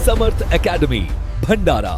समर्थ academy Bhandara.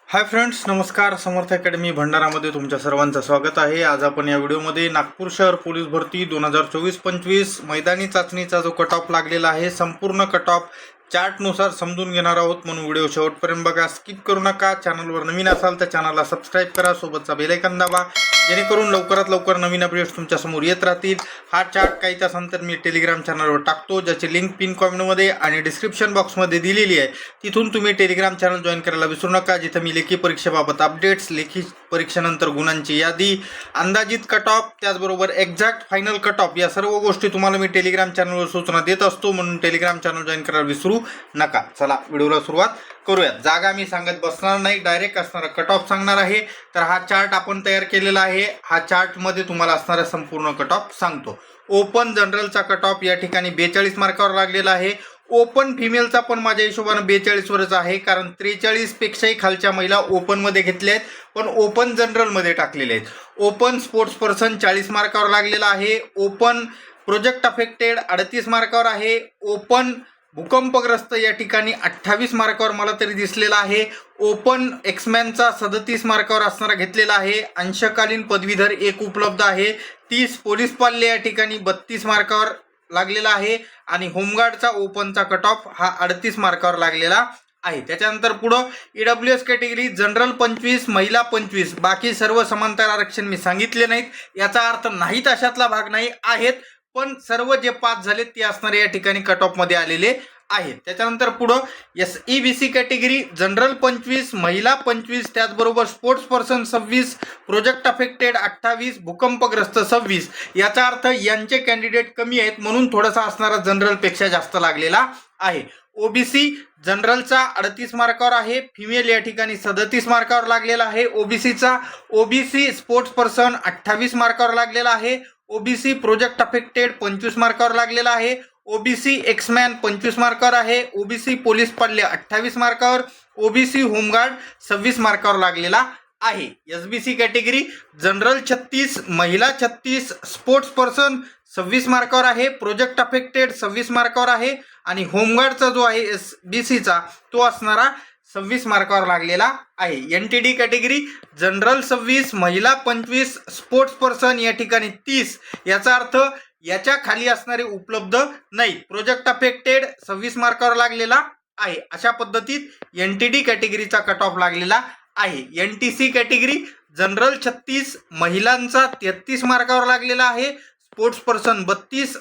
Hi friends, नमस्कार। समर्थ academy भंडारामध्ये तुमच्या सर्वांचं स्वागत आहे। आज आपण या व्हिडिओमध्ये नागपूर शहर पोलीस भरती 2024-25 मैदानी चाचणीचा जो कट ऑफ लागलेला आहे, संपूर्ण कट ऑफ चार्टनुसार समजून घेणार आहोत, म्हणून व्हिडिओ शेवटपर्यंत बघा, स्किप करू नका। चॅनलवर नवीन असाल तर चॅनलला सबस्क्राईब करा, सोबतचा बेल आयकॉन दाबा, जेणेकरून लवकरात लवकर नवीन अपडेट्स तुमच्या समोर येत राहतील। हा चार्ट काही तासानंतर मी टेलिग्राम चॅनलवर टाकतो, ज्याची लिंक पिन कॉमेंटमध्ये आणि डिस्क्रिप्शन बॉक्समध्ये दिलेली आहे। तिथून तुम्ही टेलिग्राम चॅनल जॉईन करायला विसरू नका, जिथे मी लेखी परीक्षेबाबत अपडेट्स, लेखी परीक्षेनंतर गुणांची यादी, अंदाजित कट ऑफ, त्याचबरोबर एक्झॅक्ट फायनल कट ऑफ या सर्व गोष्टी तुम्हाला मी टेलिग्राम चॅनलवर सूचना देत असतो, म्हणून टेलिग्राम चॅनल जॉईन करायला विसरू नका। चला व्हिडिओला सुरुवात करूयात। जागा मी सांगत बसणार नाही, डायरेक्ट असणारा कट ऑफ सांगणार आहे। तर हा चार्ट आपण तयार केलेला आहे। हा चार्टमध्ये तुम्हाला असणारा संपूर्ण कट ऑफ सांगतो। ओपन जनरलचा कट ऑफ या ठिकाणी 42 मार्कावर लागलेला आहे। ओपन फिमेलचा पण माझ्या हिशोबानं 42 वरच आहे, कारण 43 पेक्षाही खालच्या महिला ओपनमध्ये घेतल्या आहेत, पण ओपन जनरलमध्ये टाकलेले आहेत। ओपन स्पोर्ट्स पर्सन 40 मार्कावर लागलेला आहे। ओपन प्रोजेक्ट अफेक्टेड 38 मार्कावर आहे। ओपन भूकंपग्रस्त या ठिकाणी 28 मार्कावर मला तरी दिसलेला आहे। ओपन एक्समॅनचा 37 मार्कावर असणारा घेतलेला आहे। अंशकालीन पदवीधर एक उपलब्ध आहे। 30 पोलीस पाल्य या ठिकाणी 32 मार्कावर लागलेला आहे। आणि होमगार्डचा ओपनचा कट ऑफ हा 38 मार्कावर लागलेला आहे। त्याच्यानंतर पुढं EWS कॅटेगरी जनरल 25, महिला 25, बाकी सर्व समांतर आरक्षण मी सांगितले नाहीत, याचा अर्थ नाहीत अशातला भाग नाही आहेत, पण सर्व जे पास झाले ते असणारे या ठिकाणी कट ऑफ मध्ये आलेले आहेत। त्याच्यानंतर पुढं SEBC कॅटेगरी जनरल 25, महिला 25, त्याचबरोबर स्पोर्ट्स पर्सन 26, प्रोजेक्ट अफेक्टेड 28, भूकंपग्रस्त 26, याचा अर्थ यांचे कॅन्डिडेट कमी आहेत, म्हणून थोडासा असणारा जनरल पेक्षा जास्त लागलेला आहे। OBC जनरलचा 38 मार्कावर आहे। फिमेल या ठिकाणी 37 मार्कावर लागलेला आहे OBCचा। OBC स्पोर्ट्स पर्सन 28 मार्कावर लागलेला आहे। OBC प्रोजेक्ट अफेक्टेड 25 मार्कावर लागलेला आहे। OBC एक्समॅन 25 मार्कावर आहे। OBC पोलीस पाल्य 28 मार्कावर। OBC होमगार्ड 26 मार्कावर लागलेला आहे। SBC कॅटेगरी जनरल 36, महिला 36, स्पोर्ट्स पर्सन 26 मार्कावर आहे। प्रोजेक्ट अफेक्टेड 26 मार्कावर आहे। आणि होमगार्डचा जो आहे SBCचा तो असणारा 26 मार्कावर लागलेला आहे। NTD कॅटेगरी जनरल 26, महिला 25, स्पोर्ट्स पर्सन या ठिकाणी 30, याचा अर्थ याच्या खाली असणारे उपलब्ध नाही। प्रोजेक्ट अफेक्टेड 26 मार्कावर लागलेला आहे। अशा पद्धतीत NTD कॅटेगरीचा कट ऑफ लागलेला आहे। NTC कॅटेगरी जनरल 36, महिलांचा 33 मार्कावर लागलेला आहे। Sports person 32,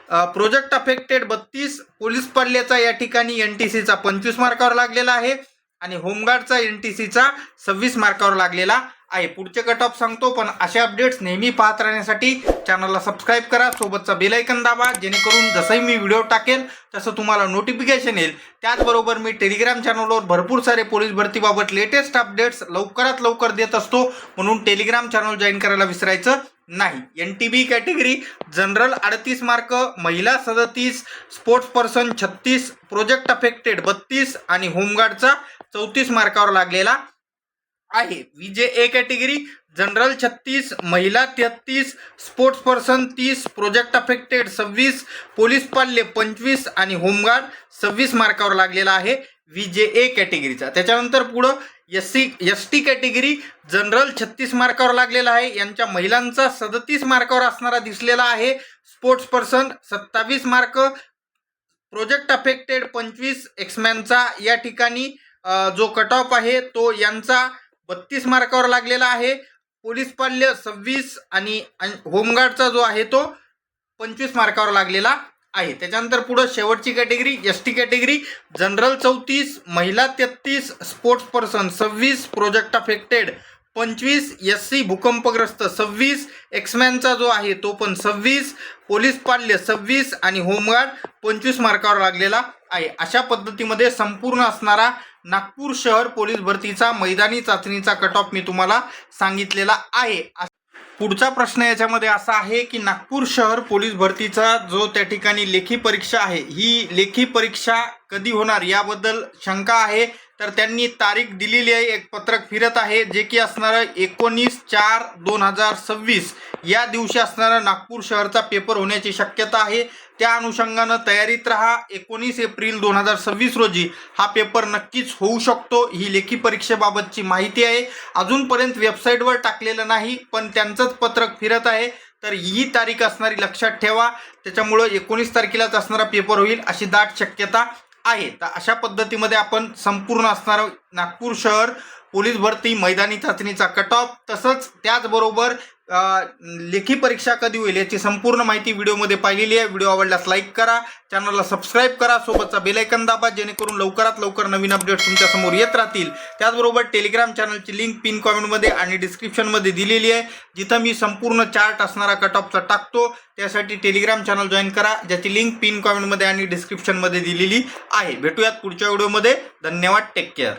project affected 32, police पाल्याचा या ठिकाणी NTCचा 25 मार्कावर लागलेला आहे। आणि होमगार्डचा NTCचा 26 मार्कावर लागलेला आहे। पुढचे कट ऑफ सांगतो, पण असे अपडेट्स नेहमी पाहत राहण्यासाठी चॅनलला सबस्क्राईब करा, सोबतचा बेल आयकॉन दाबा, जेणेकरून जसंही मी व्हिडिओ टाकेल तसं तुम्हाला नोटिफिकेशन येईल। त्याचबरोबर मी टेलिग्राम चॅनलवर भरपूर सारे पोलीस भरतीबाबत लेटेस्ट अपडेट्स लवकरात लवकर देत असतो, म्हणून टेलिग्राम चॅनल जॉईन करायला विसरायचं नाही। NTB कॅटेगरी जनरल 38 मार्क, महिला 37, स्पोर्ट्स पर्सन 36, प्रोजेक्ट अफेक्टेड 32 आणि होमगार्डचा 34 मार्कावर लागलेला आहे। VJA कॅटेगरी जनरल 36, महिला 33, sports person 30, project affected 26, police पाल्य 25 आणि होमगार्ड 26 मार्कावर लागलेला आहे VJA कॅटेगरीचा। त्याच्यानंतर पुढं ST कॅटेगरी जनरल 36 मार्कावर लागलेला आहे। यांच्या महिलांचा 37 मार्कावर असणारा दिसलेला आहे। Sports person 27 mark, project affected 25, एक्समॅनचा या ठिकाणी जो कट ऑफ आहे तो यांचा 32 मार्कावर लागलेला आहे। पोलीस पाल्य 26 आणि होमगार्डचा जो आहे तो 25 मार्कावर लागलेला आहे। त्याच्यानंतर पुढे शेवटची कॅटेगरी ST कॅटेगरी जनरल 34, महिला 33, sports person 26, project affected 25, SC भूकंपग्रस्त 26, एक्समॅनचा जो आहे तो पण 26, पोलीस पाल्य 26 आणि होमगार्ड 25 मार्कावर लागलेला आहे। अशा पद्धतीमध्ये संपूर्ण असणारा नागपूर शहर पोलीस भरतीचा मैदानी चाचणीचा कट ऑफ मी तुम्हाला सांगितलेला आहे। पुढचा प्रश्न याच्यामध्ये असा आहे की नागपूर शहर पोलीस भरतीचा जो त्या ठिकाणी लेखी परीक्षा आहे, ही लेखी परीक्षा कधी होणार याबद्दल शंका आहे, तर त्यांनी तारीख दिलेली आहे. एक पत्रक फिरत आहे जे की असणारं 19/4/2026 या दिवशी असणारं नागपूर शहरचा पेपर होण्याची शक्यता आहे. त्या अनुषंगानं तयारीत राहा. 19 एप्रिल 2026 रोजी हा पेपर नक्कीच होऊ शकतो. ही लेखी परीक्षेबाबतची माहिती आहे. अजूनपर्यंत वेबसाईटवर टाकलेलं नाही, पण त्यांचंच पत्रक फिरत आहे. तर ही तारीख असणारी लक्षात ठेवा. त्याच्यामुळं 19 तारखेलाच असणारा पेपर होईल अशी दाट शक्यता आहे. तर अशा पद्धतीमध्ये आपण संपूर्ण असणारं नागपूर शहर पोलीस भरती मैदानी चाचणीचा कट ऑफ, तसंच त्याचबरोबर लेखी परीक्षा कधी होईल याची संपूर्ण माहिती व्हिडिओमध्ये पाहिलेली आहे. व्हिडिओ आवडल्यास लाईक करा, चॅनलला सबस्क्राईब करा, सोबतचा बेल आयकॉन दाबा, जेणेकरून लवकरात लवकर नवीन अपडेट्स तुमच्यासमोर येत राहतील. त्याचबरोबर टेलिग्राम चॅनलची लिंक पिन कॉमेंटमध्ये आणि डिस्क्रिप्शनमध्ये दिलेली आहे, जिथं मी संपूर्ण चार्ट असणारा कट ऑफचा टाकतो. त्यासाठी टेलिग्राम चॅनल जॉईन करा, ज्याची लिंक पिन कॉमेंटमध्ये आणि डिस्क्रिप्शनमध्ये दिलेली आहे. भेटूयात पुढच्या व्हिडिओमध्ये. धन्यवाद. Take care.